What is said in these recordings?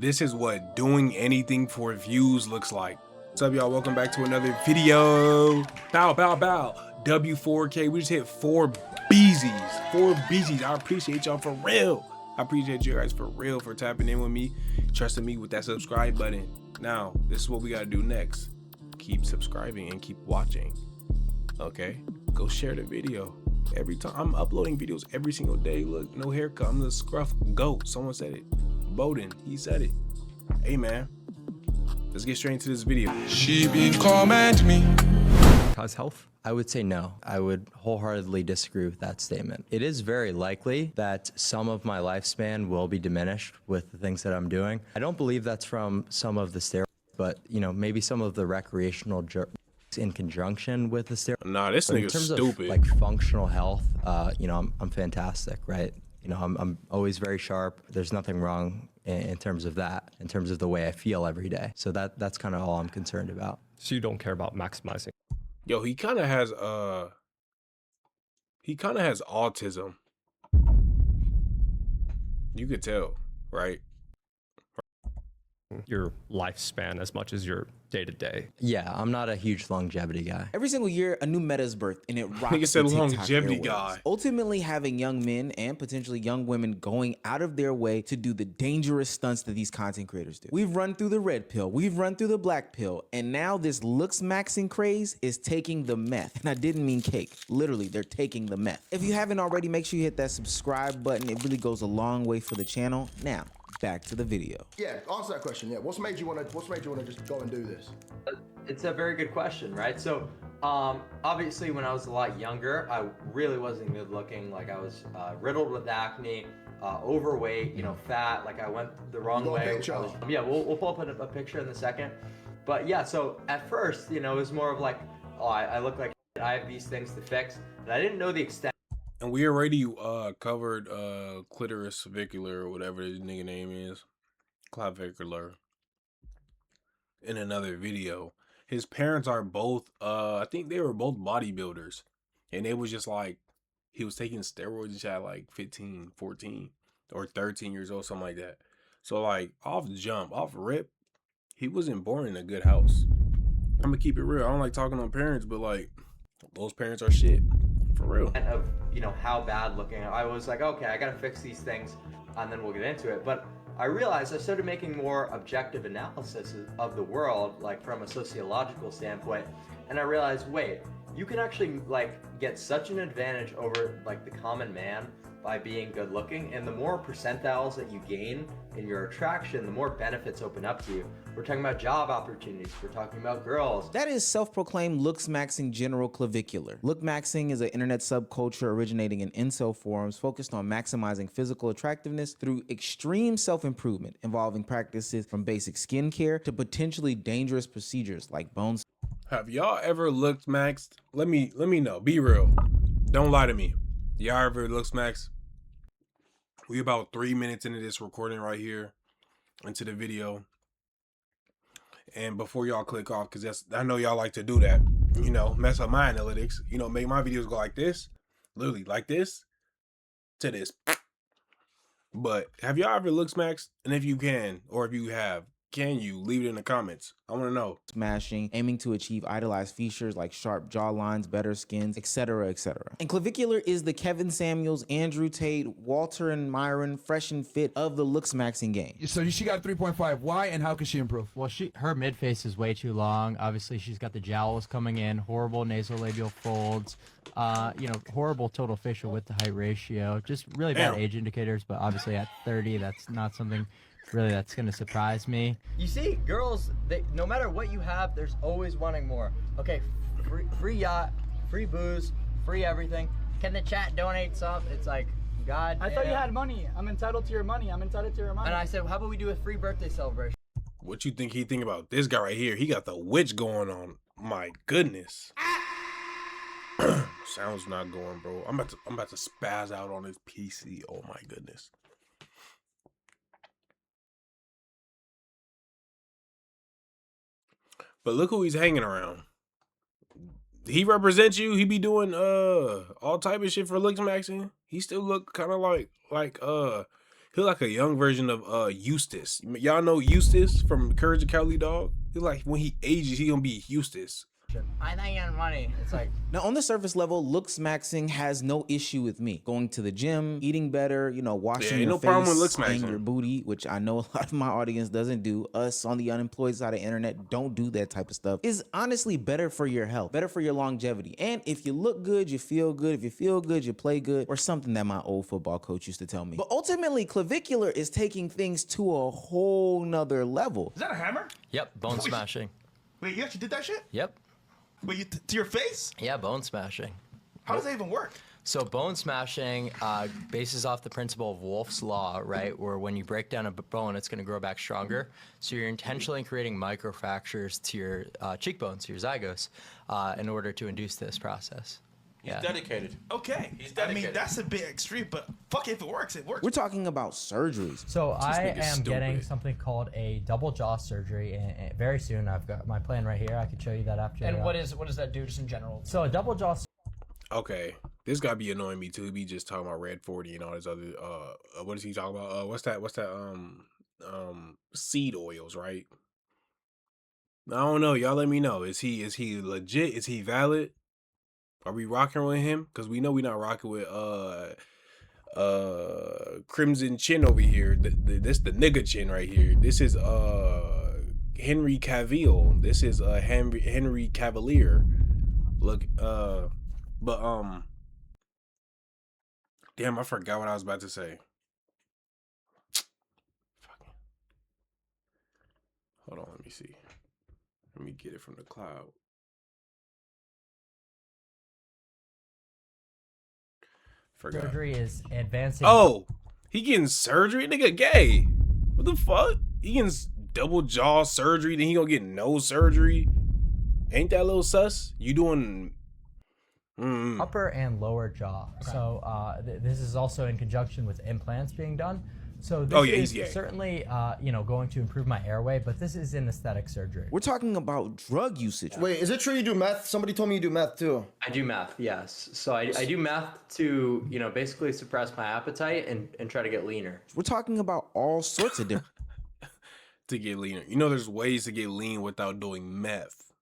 This is what doing anything for views looks like. What's up, y'all? Welcome back to another video. Bow, bow, bow. W4K. We just hit 4 Beezies. 4 Beezies. I appreciate y'all for real. I appreciate you guys for real for tapping in with me, trusting me with that subscribe button. Now, this is what we gotta do next. Keep subscribing and keep watching. Okay? Go share the video. Every time I'm uploading videos every single day. Look, no haircut. I'm the scruff goat. Someone said it. Bowden, he said it. Hey man, let's get straight into this video. She been command me. Cause health? I would say no. I would wholeheartedly disagree with that statement. It is very likely that some of my lifespan will be diminished with the things that I'm doing. I don't believe that's from some of the steroids, but maybe some of the recreational in conjunction with the steroids. Nah, this nigga's stupid. Of, like functional health, I'm fantastic, right? I'm always very sharp. There's nothing wrong in terms of that, in terms of the way I feel every day. So that's kind of all I'm concerned about. So you don't care about maximizing? Yo, he kind of has autism. You could tell, right? Your lifespan as much as your day-to-day. Yeah, I'm not a huge longevity guy. Every single year, a new meta is birthed, and it rocks Nigga said the TikTok longevity airwaves. guy. Ultimately, having young men and potentially young women going out of their way to do the dangerous stunts that these content creators do. We've run through the red pill, we've run through the black pill, and now this looks maxing craze is taking the meth. And I didn't mean cake. Literally, they're taking the meth. If you haven't already, make sure you hit that subscribe button. It really goes a long way for the channel. Now, back to the video. Yeah, answer that question. Yeah, what's made you want to just go and do this? It's a very good question, right? So, obviously, when I was a lot younger, I really wasn't good looking. Like I was riddled with acne, overweight, fat. Like I went the wrong way. Yeah, we'll pull up a picture in a second. But yeah, so at first, it was more of like, oh, I look like I have these things to fix, and I didn't know the extent. And we already covered clitoris clavicular or whatever his nigga name is, clavicular, in another video. His parents are both I think they were both bodybuilders, and it was just like he was taking steroids at like 15, 14 or 13 years old, something like that. So like off rip, he wasn't born in a good house. I'm gonna keep it real. I don't like talking on parents, but like those parents are shit. For real. Of how bad looking I was. Like, okay, I gotta fix these things and then we'll get into it. But I realized I started making more objective analysis of the world, like from a sociological standpoint, and I realized, wait, you can actually like get such an advantage over like the common man by being good looking, and the more percentiles that you gain in your attraction, the more benefits open up to you. We're talking about job opportunities, we're talking about girls. That is self-proclaimed looks maxing general clavicular. Look maxing is an internet subculture originating in incel forums focused on maximizing physical attractiveness through extreme self-improvement, involving practices from basic skincare to potentially dangerous procedures like bones. Have y'all ever looked maxed? Let me know. Be real. Don't lie to me. Y'all ever looks maxed? We about 3 minutes into this recording right here, into the video. And before y'all click off, because I know y'all like to do that, mess up my analytics, make my videos go like this, literally like this to this. But have y'all ever looked maxed? And if you can, or if you have, can you leave it in the comments? I want to know. Smashing, aiming to achieve idolized features like sharp jawlines, better skins, etc., etc. And clavicular is the Kevin Samuels, Andrew Tate, Walter and Myron fresh and fit of the looks maxing game. So she got 3.5. Why and how can she improve? Well, her mid face is way too long. Obviously, she's got the jowls coming in, horrible nasolabial folds, horrible total facial width to height ratio. Just really bad age indicators. But obviously, at 30, that's not something really that's gonna surprise me. You see, girls, no matter what you have, there's always wanting more. Okay, free yacht, free booze, free everything. Can the chat donate some? It's like, God I thought you had money. I'm entitled to your money. I'm entitled to your money. And I said, well, how about we do a free birthday celebration? What you think he think about this guy right here? He got the witch going on. My goodness. Sound's not going, bro. I'm about to spaz out on his PC. Oh my goodness. But look who he's hanging around. He represents you. He be doing all type of shit for looks maxing. He still look kind of like He's like a young version of Eustace. Y'all know Eustace from Courage the Cowardly Dog? He's like, when he ages, he gonna be Eustace. I think you got money. It's like, Now, on the surface level, looks maxing has no issue with me. Going to the gym, eating better, you know, washing ain't your no face problem with looks and maxing. your booty, which I know a lot of my audience doesn't do. Us on the unemployed side of the internet don't do that type of stuff. Is honestly better for your health, better for your longevity. And if you look good, you feel good. If you feel good, you play good, or something that my old football coach used to tell me. But ultimately, clavicular is taking things to a whole nother level. Is that a hammer? Yep, bone smashing. Wait, you actually did that shit? Yep. Wait, you to your face? Yeah, bone smashing. How does that even work? So bone smashing bases off the principle of Wolff's Law, right? Where when you break down a bone, it's going to grow back stronger. So you're intentionally creating microfractures to your cheekbones, to your zygos, in order to induce this process. He's dedicated. Okay. He's I mean, dedicated. that's a bit extreme, but fuck if it works, it works. We're talking about surgeries. so I nigga's am getting stupid. something called a double jaw surgery, and very soon. I've got my plan right here. I could show you that after. And what does that do just in general? So a double jaw Okay, this gotta be annoying me too. He be just talking about Red 40 and all this other what is he talking about? What's that seed oils, right? I don't know. Y'all let me know. Is he legit? Is he valid? Are we rocking with him? Because we know we're not rocking with Crimson Chin over here. This the nigga chin right here. This is Henry Cavill. This is Henry Cavalier. Look, but damn, I forgot what I was about to say. Fucking. Hold on, let me see. Let me get it from the cloud. Forgot. surgery is advancing. Oh, he getting surgery? Nigga gay. What the fuck? He getting double jaw surgery, then he gonna get no surgery? Ain't that a little sus? You doing upper and lower jaw. So this is also in conjunction with implants being done. So this he's is gay. certainly going to improve my airway, but this is an aesthetic surgery. We're talking about drug usage. Wait, is it true you do meth? Somebody told me you do meth too. I do meth, yes. So I do meth to, basically suppress my appetite and try to get leaner. We're talking about all sorts of different to get leaner? There's ways to get lean without doing meth.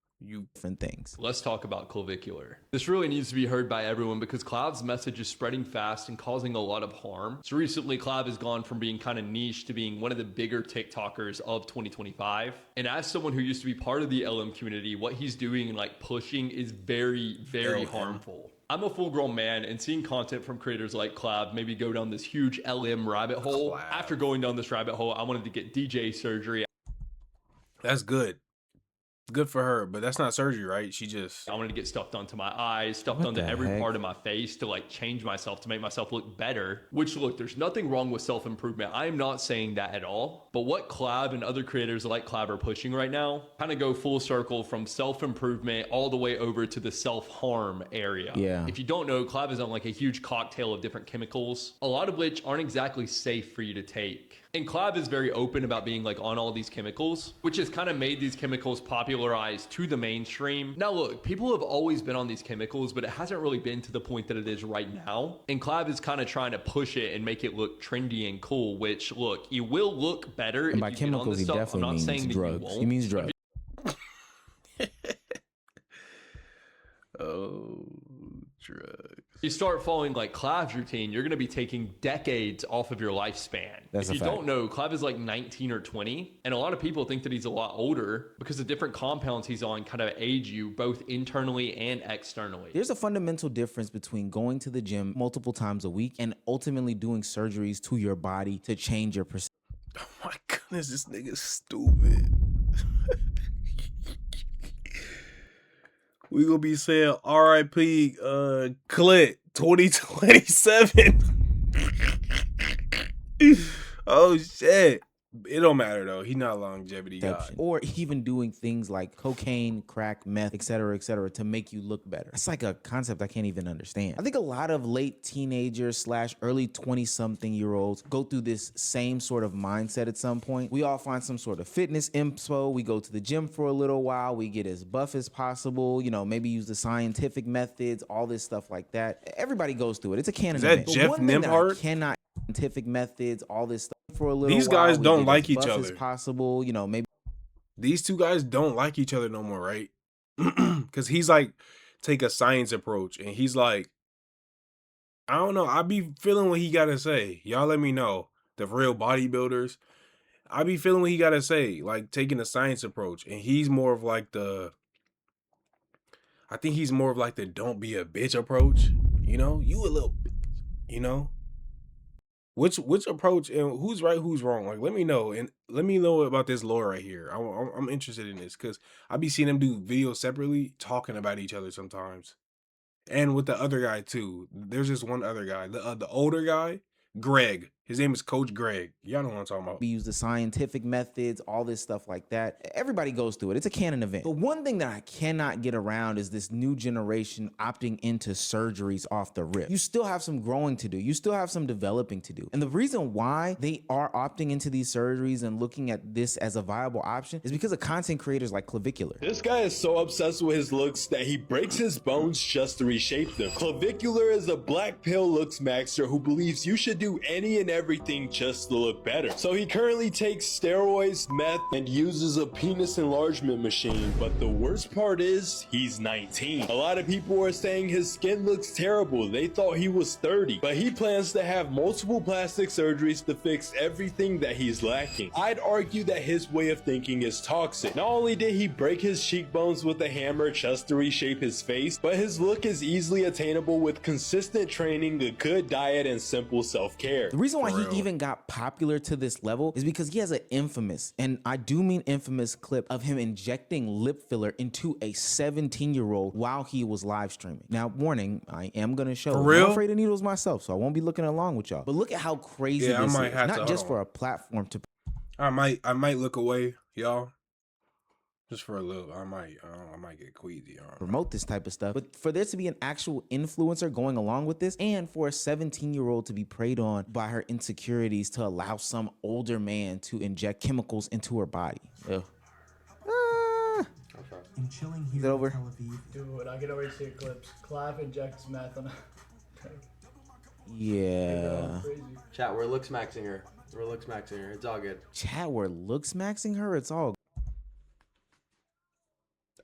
things. Let's talk about clavicular. This really needs to be heard by everyone because Clav's message is spreading fast and causing a lot of harm. So recently, Clav has gone from being kind of niche to being one of the bigger TikTokers of 2025. And as someone who used to be part of the LM community, what he's doing and pushing is very, very harmful. I'm a full-grown man, and seeing content from creators like Clav maybe go down this huge LM rabbit hole. After going down this rabbit hole, I wanted to get DJ surgery. That's good. Good for her, but that's not surgery, right? I wanted to get stuff done to my eyes, stuff done to every part of my face to change myself, to make myself look better. Which, look, there's nothing wrong with self-improvement. I am not saying that at all. But what Clav and other creators like Clav are pushing right now kind of go full circle from self-improvement all the way over to the self-harm area. Yeah. If you don't know, Clav is on a huge cocktail of different chemicals, a lot of which aren't exactly safe for you to take. And Clav is very open about being on all these chemicals, which has kind of made these chemicals popularized to the mainstream. Now look, people have always been on these chemicals, but it hasn't really been to the point that it is right now. And Clav is kind of trying to push it and make it look trendy and cool, which look, you will look better And if by you get on chemicals, this he stuff. I'm definitely not means saying that you drugs. won't. He means drugs. Oh, drugs. You start following Clav's routine, you're going to be taking decades off of your lifespan. That's if a you fact. don't know, Clav is 19 or 20, and a lot of people think that he's a lot older because the different compounds he's on kind of age you both internally and externally. There's a fundamental difference between going to the gym multiple times a week and ultimately doing surgeries to your body to change your perception. Oh my goodness, this nigga's stupid. We gonna be saying R.I.P. Clit 2027. Oh shit. It don't matter though. He's not a longevity guy. Or even doing things like cocaine, crack, meth, et cetera, to make you look better. It's a concept I can't even understand. I think a lot of late teenagers / early 20-something-year-olds go through this same sort of mindset at some point. We all find some sort of fitness inspo. We go to the gym for a little while. We get as buff as possible. Maybe use the scientific methods, all this stuff like that. Everybody goes through it. It's a canon. Is that Jeff Nimhart? Cannot scientific methods, all this stuff for a little These while. guys We don't get like as each buff other. as possible, you know, maybe These two guys don't like each other no more, right? Because he's like, take a science approach, and he's like, I don't know. I be feeling what he gotta say. Y'all let me know. The real bodybuilders. I be feeling what he gotta say, like taking a science approach. And he's more of like I think he's more of like the don't be a bitch approach. You know, you a little, you know. Which approach and who's right, who's wrong? Like, let me know and let me know about this lore right here. I'm interested in this because I be seeing them do videos separately, talking about each other sometimes, and with the other guy too. There's just one other guy, the older guy, Greg. His name is Coach Greg. Y'all know what I'm talking about. we use the scientific methods, all this stuff like that. Everybody goes through it. It's a canon event. But one thing that I cannot get around is this new generation opting into surgeries off the rip. You still have some growing to do. You still have some developing to do. And the reason why they are opting into these surgeries and looking at this as a viable option is because of content creators like Clavicular. This guy is so obsessed with his looks that he breaks his bones just to reshape them. Clavicular is a black pill looks maxer who believes you should do any and everything just to look better. So he currently takes steroids, meth, and uses a penis enlargement machine. But the worst part is, he's 19. A lot of people are saying his skin looks terrible. They thought he was 30. But he plans to have multiple plastic surgeries to fix everything that he's lacking. I'd argue that his way of thinking is toxic. Not only did he break his cheekbones with a hammer just to reshape his face, but his look is easily attainable with consistent training, a good diet, and simple self-care. The reason why he even got popular to this level is because he has an infamous, and I do mean infamous, clip of him injecting lip filler into a 17-year-old while he was live streaming. Now, warning, I am going to show. For real? I'm afraid of needles myself, so I won't be looking along with y'all. But look at how crazy Yeah, I this might is. have to- Not just hold for on. a platform to I might look away, y'all. Just for a little. I might get queasy. promote this type of stuff, but for there to be an actual influencer going along with this, and for a 17-year-old to be preyed on by her insecurities to allow some older man to inject chemicals into her body. Ugh. Is it over? Dude, I can already see clips. Clav injects meth on. Yeah. Chat, we're looks maxing her. We're looks maxing her. It's all good. Chat, we're looks maxing her. It's all.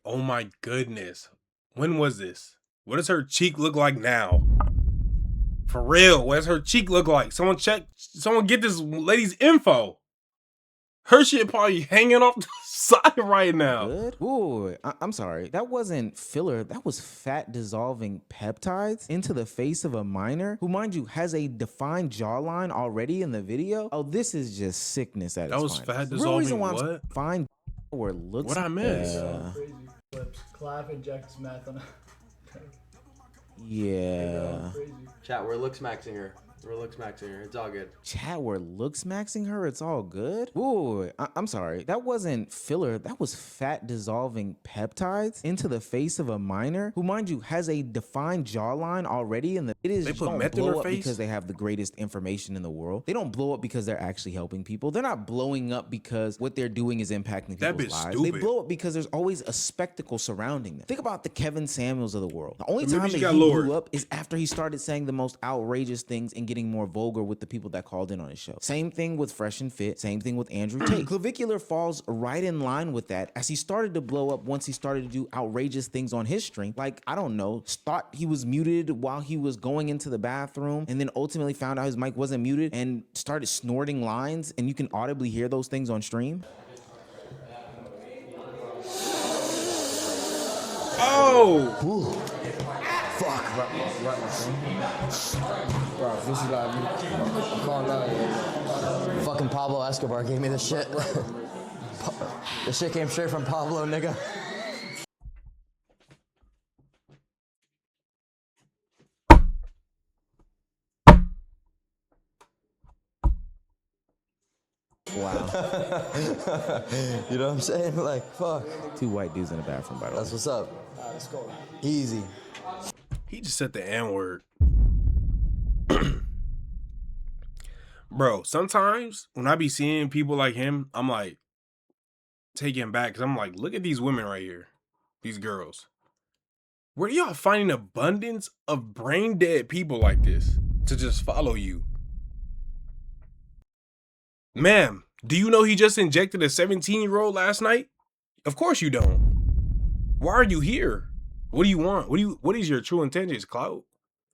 Oh my goodness. When was this? What does her cheek look like now? For real, what does her cheek look like? Someone get this lady's info. Her shit probably hanging off the side right now. Good. Ooh, I'm sorry. That wasn't filler. That was fat dissolving peptides into the face of a minor who, mind you, has a defined jawline already in the video. Oh, this is just sickness at its That was finest. fat The real reason dissolving why I'm what? fine where looks. What I miss? Crazy clips. Clav injects meth on. Yeah. Chat, we're looks maxing her. We're looks maxing her. It's all good. Chat, we're looks maxing her. It's all good. Ooh, I'm sorry. That wasn't filler. That was fat dissolving peptides into the face of a minor who, mind you, has a defined jawline already. And it is They put don't meth in blow her up face? because they have the greatest information in the world. They don't blow up because they're actually helping people. They're not blowing up because what they're doing is impacting That people's bitch lives. stupid. They blow up because there's always a spectacle surrounding them. Think about the Kevin Samuels of the world. The only Maybe time she that got he lured. blew up is after he started saying the most outrageous things and getting more vulgar with the people that called in on his show. Same thing with Fresh and Fit. Same thing with Andrew Tate. Clavicular falls right in line with that as he started to blow up once he started to do outrageous things on his stream. Like, I don't know, thought he was muted while he was going into the bathroom and then ultimately found out his mic wasn't muted and started snorting lines, and you can audibly hear those things on stream. Oh! Fuck. Right, my son. Bro, this is like me. I can't lie. Fucking Pablo Escobar gave me this shit. This shit came straight from Pablo, nigga. Wow. You know what I'm saying? Like, fuck. Two white dudes in the bathroom, by the way. That's what's up. Alright, let's go. Easy. He just said the N-word. Bro, sometimes when I be seeing people like him, I'm like taken back because I'm like, look at these women right here. These girls. Where y'all finding abundance of brain dead people like this to just follow you? Ma'am, do you know he just injected a 17-year-old last night? Of course you don't. Why are you here? What do you want? What is your true intentions, Cloud?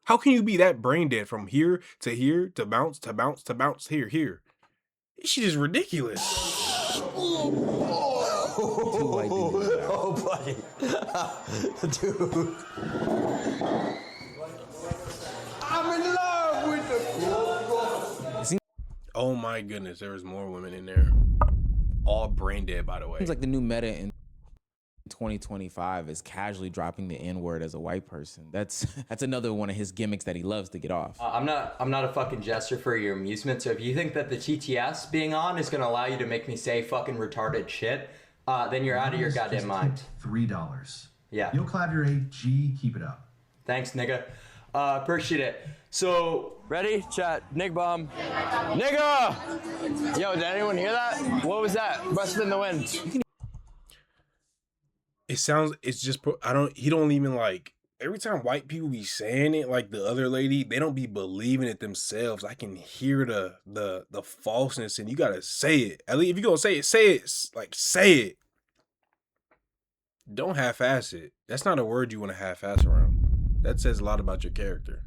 How can you be that brain dead from here to bounce to bounce to bounce here? This shit is ridiculous. Oh, buddy. Dude. I'm in love with the Oh my goodness, there was more women in there. All brain dead, by the way. Seems like the new meta in 2025 is casually dropping the N-word as a white person. That's another one of his gimmicks that he loves to get off. I'm not a fucking jester for your amusement, so if you think that the TTS being on is gonna allow you to make me say fucking retarded shit, then you're out of your goddamn mind. $3. Yeah. You'll clap your AG, keep it up. Thanks, nigga. Appreciate it. So, Ready? Chat. Nick bomb. Nigga! Yo, did anyone hear that? What was that? Busted in the wind. It's just, he don't even like, every time white people be saying it, like the other lady, they don't be believing it themselves. I can hear the falseness, and you gotta say it. At least if you're gonna say it, like say it. Don't half-ass it. That's not a word you want to half-ass around. That says a lot about your character.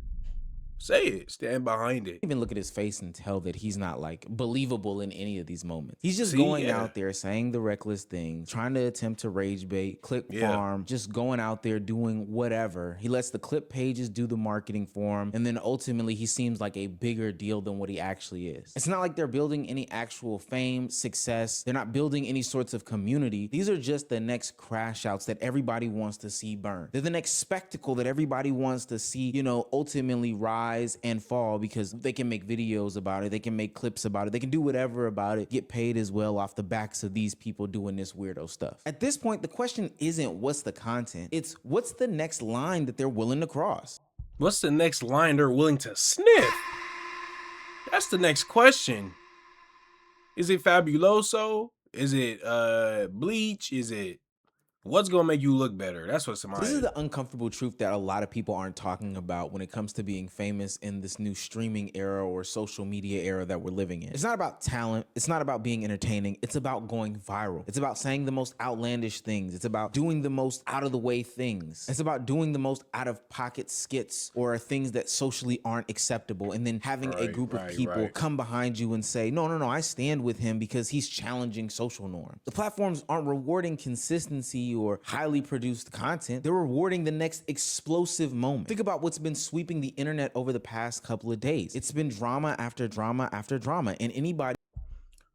Say it. Stand behind it. Even look at his face and tell that he's not like believable in any of these moments. He's just going out there saying the reckless things, trying to attempt to rage bait, clip farm, just going out there doing whatever. He lets the clip pages do the marketing for him, and then ultimately he seems like a bigger deal than what he actually is. It's not like they're building any actual fame, success. They're not building any sorts of community. These are just the next crash outs that everybody wants to see burn. They're the next spectacle that everybody wants to see, you know, ultimately rise and fall because they can make videos about it, they can make clips about it, they can do whatever about it, get paid as well off the backs of these people doing this weirdo stuff. At this point, the question isn't what's the content, it's what's the next line that they're willing to cross. What's the next line they're willing to sniff? That's the next question. Is it Fabuloso? Is it Bleach? Is it what's gonna make you look better? That's what's in my head. This is the uncomfortable truth that a lot of people aren't talking about when it comes to being famous in this new streaming era or social media era that we're living in. It's not about talent. It's not about being entertaining. It's about going viral. It's about saying the most outlandish things. It's about doing the most out of the way things. It's about doing the most out of pocket skits or things that socially aren't acceptable, and then having a group of people come behind you and say, no, I stand with him because he's challenging social norms. The platforms aren't rewarding consistency or highly produced content. They're rewarding the next explosive moment. Think about what's been sweeping the internet over the past couple of days. It's been drama after drama after drama, and anybody.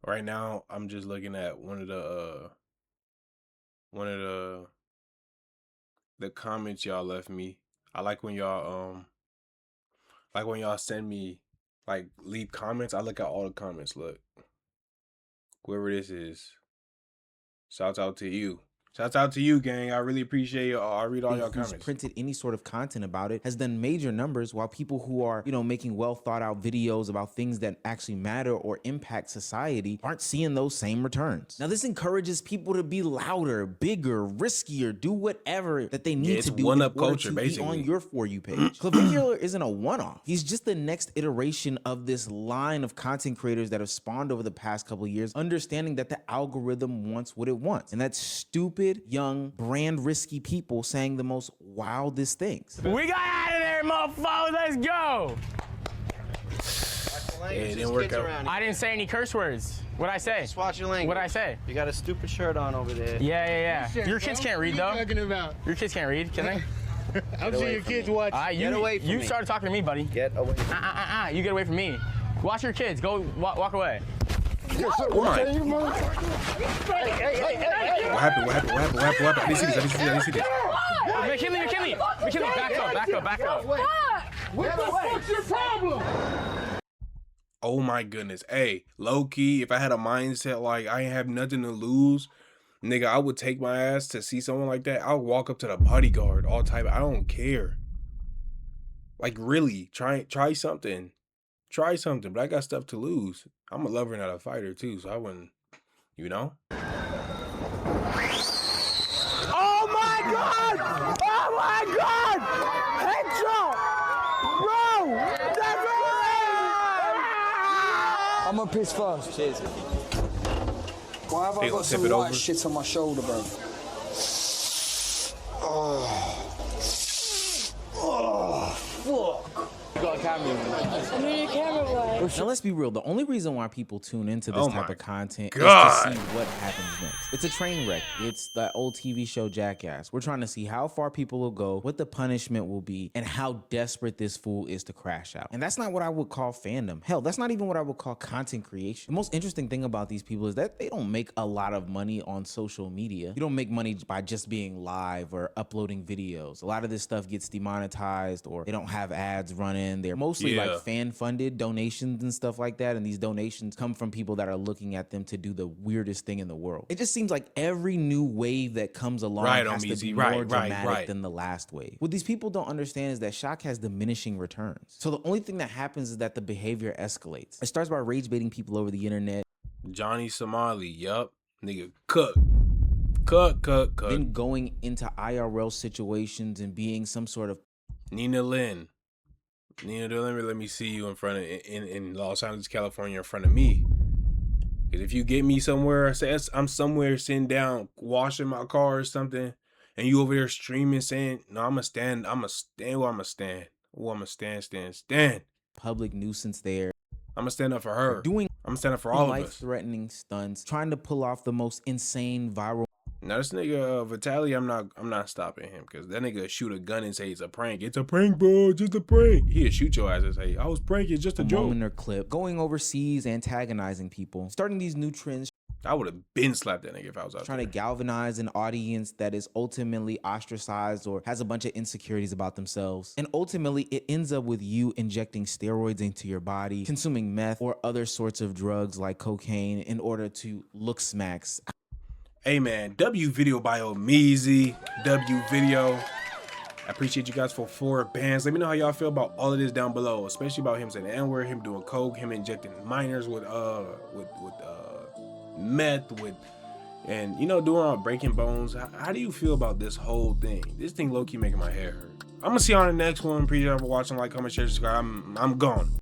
Right now, I'm just looking at one of the comments y'all left me. I like when y'all send me, like, leave comments. I look at all the comments. Look, whoever this is, shouts out to you. Shouts out to you, gang. I really appreciate you. I read all your comments. Printed any sort of content about it has done major numbers, while people who are, you know, making well thought out videos about things that actually matter or impact society aren't seeing those same returns. Now, this encourages people to be louder, bigger, riskier, do whatever that they need to do one-up in order culture, to basically. be on your For You page. Clavicular isn't a one-off. He's just the next iteration of this line of content creators that have spawned over the past couple of years, understanding that the algorithm wants what it wants, and that's stupid, young, brand risky people saying the most wildest things. We got out of there, motherfucker. Let's go. It didn't work out. I didn't say any curse words. What'd I say? Just watch your language. What'd I say? You got a stupid shirt on over there. Yeah. Your kids can't read, though. Your kids can't read, can they? I'm sure your kids watch. Get away from me. You started talking to me, buddy. Get away from me. You get away from me. Watch your kids. Go walk away. What happened? I didn't see this. McKinley, back up. What the fuck's your problem? Oh my goodness. Hey, low key, if I had a mindset like I ain't have nothing to lose, nigga, I would take my ass to see someone like that. I would walk up to the bodyguard, all type. I don't care. Like, really, try something. Try something, but I got stuff to lose. I'm a lover, not a fighter, too, so I wouldn't, you know? Oh my god! Oh my god! Headshot! Bro! That's I'm gonna piss first. Cheers. Why have I Hey, got let's tip some it white over. shit on my shoulder, bro? Oh, fuck. You got a camera in I need a camera, bro. Now let's be real. The only reason why people tune into this Oh type my of content God. is to see what happens next. It's a train wreck. It's that old TV show Jackass. We're trying to see how far people will go, what the punishment will be, and how desperate this fool is to crash out. And that's not what I would call fandom. Hell, that's not even what I would call content creation. The most interesting thing about these people is that they don't make a lot of money on social media. You don't make money by just being live or uploading videos. A lot of this stuff gets demonetized, or they don't have ads running. They're mostly like fan-funded donations and stuff like that, and these donations come from people that are looking at them to do the weirdest thing in the world. It just seems like every new wave that comes along has to be more dramatic than the last wave. What these people don't understand is that shock has diminishing returns. So the only thing that happens is that the behavior escalates. It starts by rage baiting people over the internet. Johnny Somali, yup. Nigga, cook. Then going into IRL situations and being some sort of Nina Lynn, let me see you in front of in Los Angeles, California, in front of me. Because if you get me somewhere, say I'm somewhere sitting down washing my car or something, and you over there streaming saying, "No, I'ma stand where I'ma stand. Oh, I'ma stand. Public nuisance there. I'ma stand up for her. Doing I'm standing for all of us. life-threatening stunts, trying to pull off the most insane viral. Now this nigga Vitaly, I'm not stopping him, because that nigga shoot a gun and say it's a prank. It's a prank, bro. Just a prank. He'll shoot your ass and say, I was pranking, just a joke. Moment or clip, going overseas, antagonizing people, starting these new trends. I would have been slapped that nigga if I was out trying to galvanize an audience that is ultimately ostracized or has a bunch of insecurities about themselves. And ultimately, it ends up with you injecting steroids into your body, consuming meth or other sorts of drugs like cocaine in order to look smacks. Hey man, W video bio Meezy, W video. I appreciate you guys for 4 bands. Let me know how y'all feel about all of this down below, especially about him saying the N-word, him doing coke, him injecting minors with meth, and you know, doing all breaking bones. How do you feel about this whole thing? This thing low-key making my hair hurt. I'm gonna see you on the next one. Appreciate you for watching. Like, comment, share, subscribe. I'm gone.